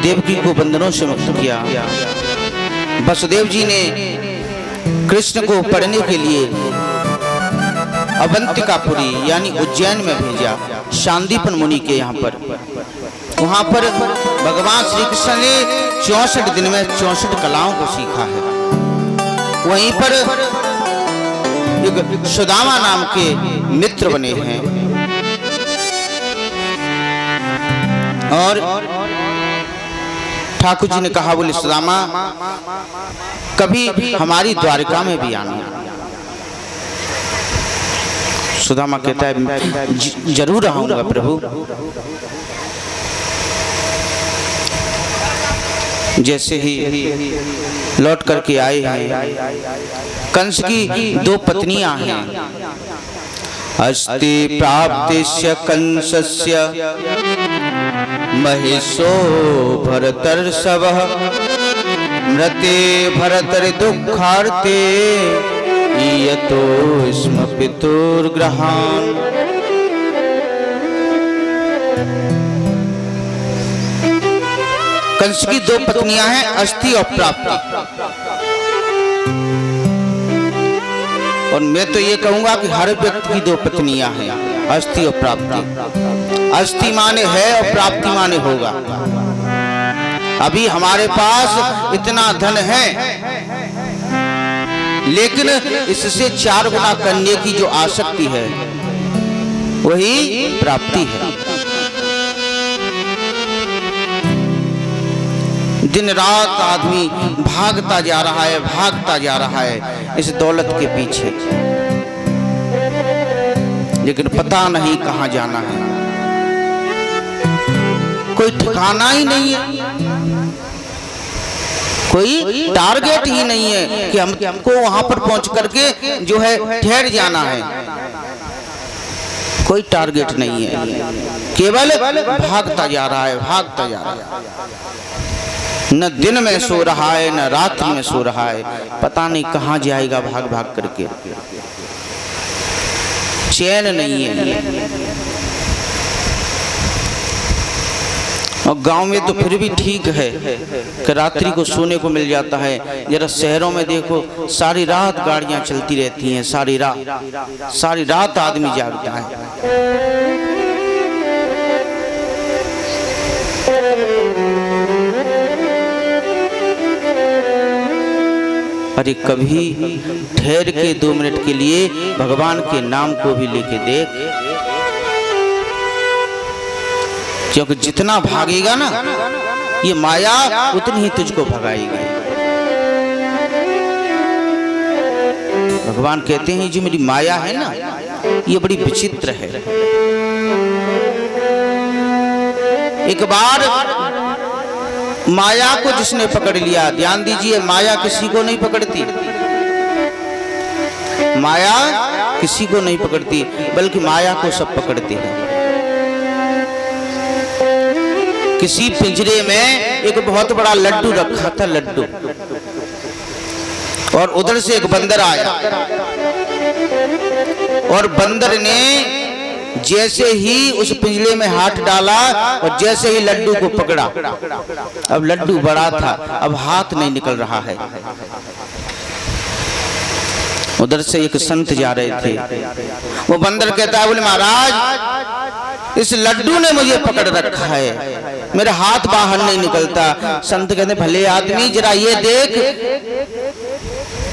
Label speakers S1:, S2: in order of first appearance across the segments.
S1: देवकी को बंधनों से मुक्त किया। वसुदेव जी ने कृष्ण को पढ़ने के लिए अवंतिकापुरी यानी उज्जैन में भेजा, शांतिपन मुनि के यहाँ पर। वहाँ पर भगवान श्री कृष्ण ने 64 दिन में 64 कलाओं को सीखा है। वहीं पर एक सुदामा नाम के मित्र बने हैं और ठाकुर जी ने कहा, बोले सुदामा कभी हमारी द्वारिका में भी आना। सुदामा कहता है जरूर आऊंगा प्रभु। जैसे ही लौट करके आए हैं, कंस की 2 पत्नियां हैं। अस्ति प्राप्तिस्य कंसस्य महेशो भरतर्षभः मृते भरतर दुःखार्ते ईयतो स्म पितुर्गृहान्। कंस की 2 पत्नियां हैं, अस्थि और प्राप्ति। और मैं तो ये कहूंगा कि हर व्यक्ति की 2 पत्नियां हैं, अस्थि और प्राप्ति। अस्थि माने है और प्राप्ति माने होगा। अभी हमारे पास इतना धन है, लेकिन इससे 4 गुना करने की जो आसक्ति है वही प्राप्ति है। दिन रात आदमी भागता जा रहा है इस दौलत के पीछे, लेकिन पता नहीं कहां जाना है। कोई ठिकाना ही नहीं है, कोई टारगेट ही नहीं है कि हमको वहां पर पहुंच करके जो है ठहर जाना है। कोई टारगेट नहीं है, केवल भागता जा रहा है। न दिन में सो रहा है, न रात्रि में सो रहा है। पता नहीं कहां जाएगा भाग भाग करके, चैन नहीं है। और गांव में तो फिर भी ठीक है कि रात्रि को सोने को मिल जाता है। जरा शहरों में देखो, सारी रात गाड़ियां चलती रहती हैं, सारी रात आदमी जागता है। अरे कभी ठहर के 2 मिनट के लिए भगवान के नाम को भी लेके देख, क्योंकि जितना भागेगा ना ये माया उतनी ही तुझको भगाएगी। भगवान कहते हैं जो मेरी माया है ना ये बड़ी विचित्र है। एक बार माया को जिसने पकड़ लिया, ध्यान दीजिए, माया किसी को नहीं पकड़ती, माया किसी को नहीं पकड़ती, बल्कि माया को सब पकड़ते हैं। किसी पिंजरे में एक बहुत बड़ा लड्डू रखा था, लड्डू, और उधर से एक बंदर आया और बंदर ने जैसे ही उस पिंजरे में हाथ डाला और जैसे ही लड्डू को पकड़ा, अब लड्डू बड़ा था, अब हाथ नहीं निकल रहा है। उधर से एक संत जा रहे थे, वो बंदर कहता है, बोले महाराज इस लड्डू ने मुझे पकड़ रखा है, मेरा हाथ बाहर नहीं निकलता। संत कहते भले आदमी जरा ये देख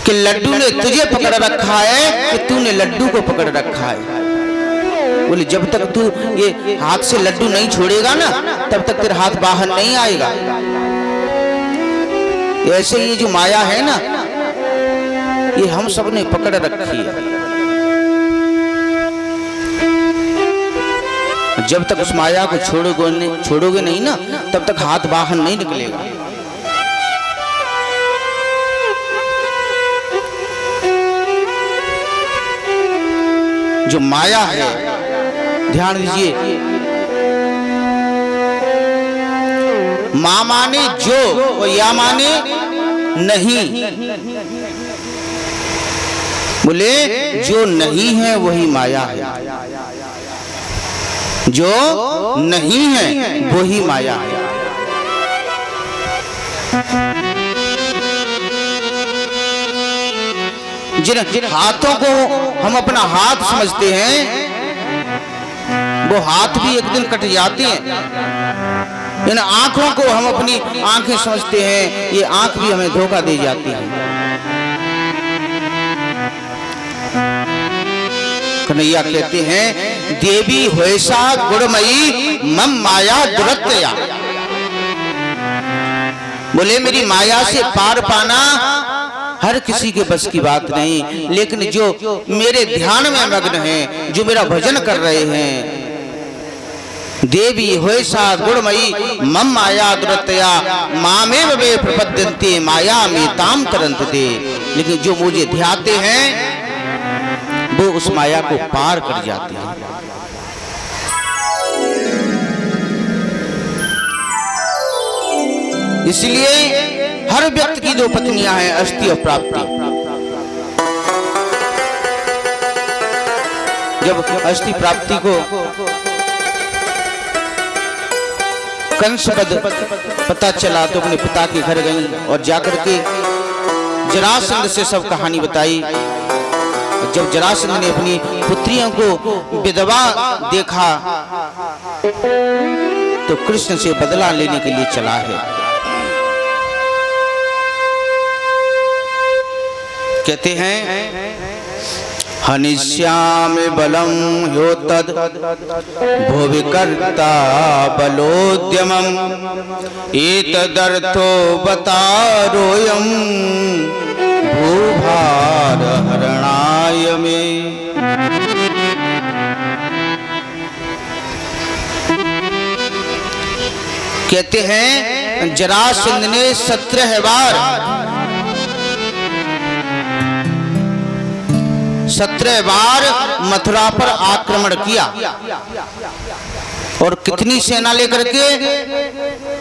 S1: कि लड्डू ने तुझे पकड़ रखा है कि तूने लड्डू को पकड़ रखा है। बोले जब तक तू ये हाथ से लड्डू नहीं छोड़ेगा ना तब तक तेरा हाथ बाहर नहीं आएगा। ऐसे ये जो माया है ना ये हम सब ने पकड़ रखी है। जब तक उस माया को छोड़ोगे नहीं ना तब तक हाथ बाहर नहीं निकलेगा। जो माया है, ध्यान दीजिए, मां माने जो और या माने नहीं। बोले जो नहीं है वही माया है, जो नहीं है वही माया है। जिन हाथों को हम अपना हाथ समझते हैं वो हाथ भी एक दिन कट जाते हैं। इन आंखों को हम अपनी आंखें समझते हैं, ये आंख भी हमें धोखा दे जाती है। कन्हैया कहते हैं देवी होयसा गुणमयी मम माया दुरत्या। बोले मेरी माया से पार पाना हर किसी के बस की बात नहीं, लेकिन जो मेरे ध्यान में मग्न हैं, जो मेरा भजन कर रहे हैं, देवी होयसा गुणमयी मम माया दुरत्या मामेव वे प्रपद्यन्ते माया में ताम तरन्ते। लेकिन जो मुझे ध्याते हैं वो उस माया को पार कर जाते हैं। इसलिए हर व्यक्ति की दो पत्नियां हैं, अष्टि और प्राप्ति। जब अष्टि प्राप्ति को कंस पता चला तो अपने पिता के घर गई और जाकर के जरासंध से सब कहानी बताई। जब जरासंध ने अपनी पुत्रियों को विधवा देखा तो कृष्ण से बदला लेने के लिए चला है। कहते हैं हनिष्यामि बलं ह्योतद् भुवि कर्ता बलोद्यमम् एतदर्थो बतारोऽयं भूभार हरणाय मे। कहते हैं जरासंध ने 17 बार मथुरा पर आक्रमण किया और कितनी सेना लेकर के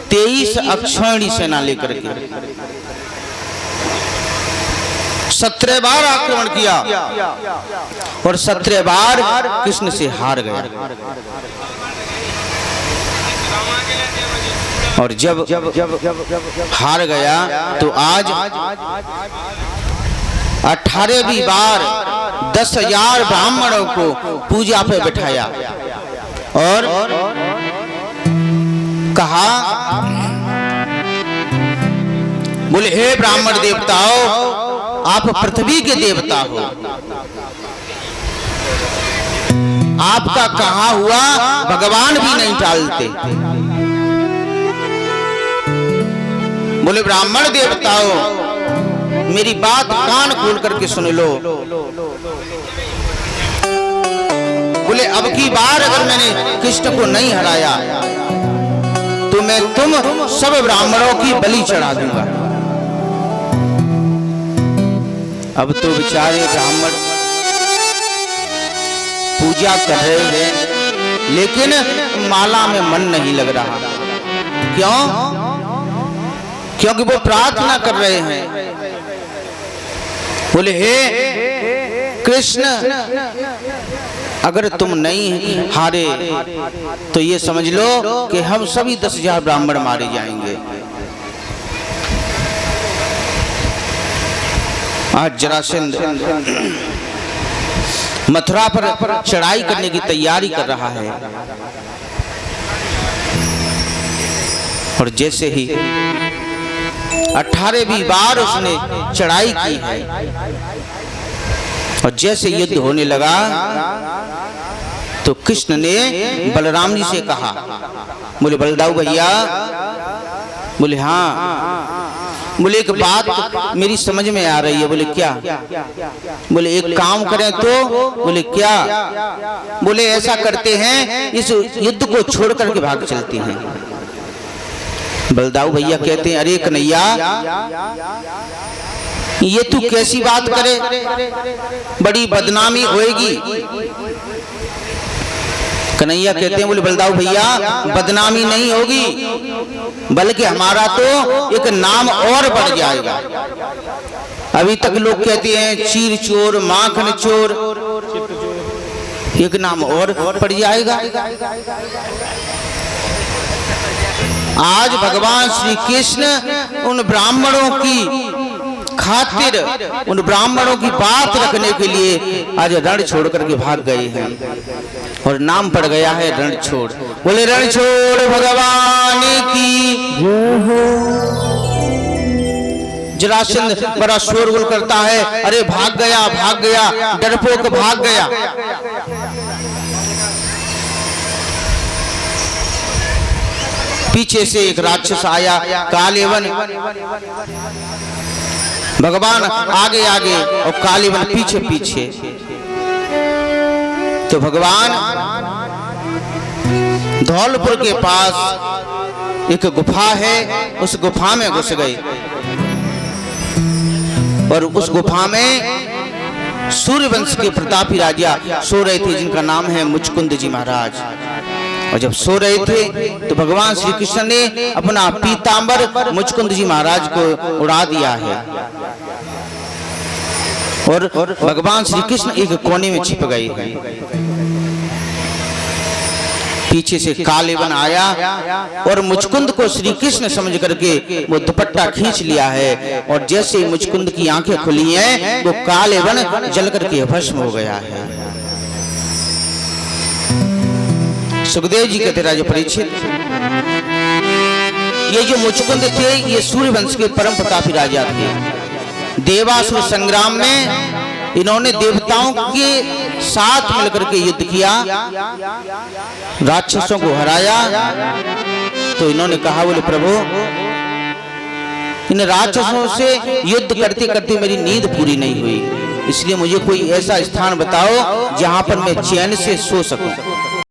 S1: 23 अक्षौहिणी सेना लेकर के 17 बार आक्रमण किया और 17 बार कृष्ण से हार गया। और जब हार गया तो आज 18वीं बार 10,000 ब्राह्मणों को पूजा पे बिठाया और कहा बोले हे ब्राह्मण देवताओं, आप पृथ्वी के देवता हो, आपका कहा हुआ भगवान भी नहीं टालते। बोले ब्राह्मण देवताओं, मेरी बात कान खोल करके सुन लो। बोले अब की बार अगर मैंने कृष्ण को नहीं हराया तो मैं तुम सब ब्राह्मणों की बलि चढ़ा दूंगा। अब तो बेचारे ब्राह्मण पूजा कर रहे हैं लेकिन माला में मन नहीं लग रहा। क्यों? क्योंकि वो प्रार्थना कर रहे हैं। बोले हे कृष्ण, अगर तुम नहीं हारे तो ये समझ लो कि हम सभी 10,000 ब्राह्मण मारे जाएंगे। आज जरासंध मथुरा पर चढ़ाई करने की तैयारी कर रहा है और जैसे ही 18वीं बार उसने चढ़ाई की है और जैसे युद्ध होने लगा तो कृष्ण ने बलराम जी से कहा, बोले बलदाऊ भैया, बोले हाँ। बोले एक बात मेरी समझ में आ रही है। बोले क्या? बोले एक काम करें तो? बोले क्या? बोले ऐसा करते हैं इस युद्ध को छोड़ करके भाग चलते हैं। बलदाऊ भैया कहते हैं अरे कन्हैया, ये तू कैसी बात करे, बड़ी बदनामी होएगी। कन्हैया कहते हैं बोले बलदाऊ भैया बदनामी नहीं होगी बल्कि हमारा तो एक नाम और बढ़ जाएगा। अभी तक लोग कहते हैं चीर चोर, माखन चोर, एक नाम और बढ़ जाएगा। आज भगवान श्री कृष्ण उन ब्राह्मणों की खातिर, उन ब्राह्मणों की बात रखने के लिए आज रण छोड़ करके भाग गए हैं और नाम पड़ गया है रणछोड़। बोले रणछोड़ भगवान की जय हो। जरासंध बड़ा शोरगुल करता है, अरे भाग गया, डरपोक भाग गया। पीछे से एक राक्षस आया, कालेवन। भगवान आगे आगे और कालेवन पीछे पीछे। तो भगवान धौलपुर के पास एक गुफा है, उस गुफा में घुस गए और उस गुफा में सूर्यवंश के प्रतापी राजा सो रहे थे, जिनका नाम है मुचकुंद जी महाराज। और जब सो रहे थे तो भगवान श्री कृष्ण ने अपना पीतांबर मुचकुंद जी महाराज को उड़ा दिया है और भगवान श्री कृष्ण एक कोने में छिप गए हैं। पीछे से कालेवन आया और मुचकुंद को श्री कृष्ण समझ करके वो दुपट्टा खींच लिया है और जैसे मुचकुंद की आंखें खुली हैं वो कालेवन जल करके भस्म हो गया है। सुखदेव जी कहते राजा परीक्षित, ये जो मुचकुंद थे ये सूर्यवंश के परम प्रतापी राजा थे। देवासुर संग्राम में इन्होंने देवताओं के साथ मिलकर के युद्ध किया, राक्षसों को हराया। तो इन्होंने कहा, बोले प्रभु इन राक्षसों से युद्ध करते करते मेरी नींद पूरी नहीं हुई, इसलिए मुझे कोई ऐसा स्थान बताओ जहां पर मैं चैन से सो सकूं।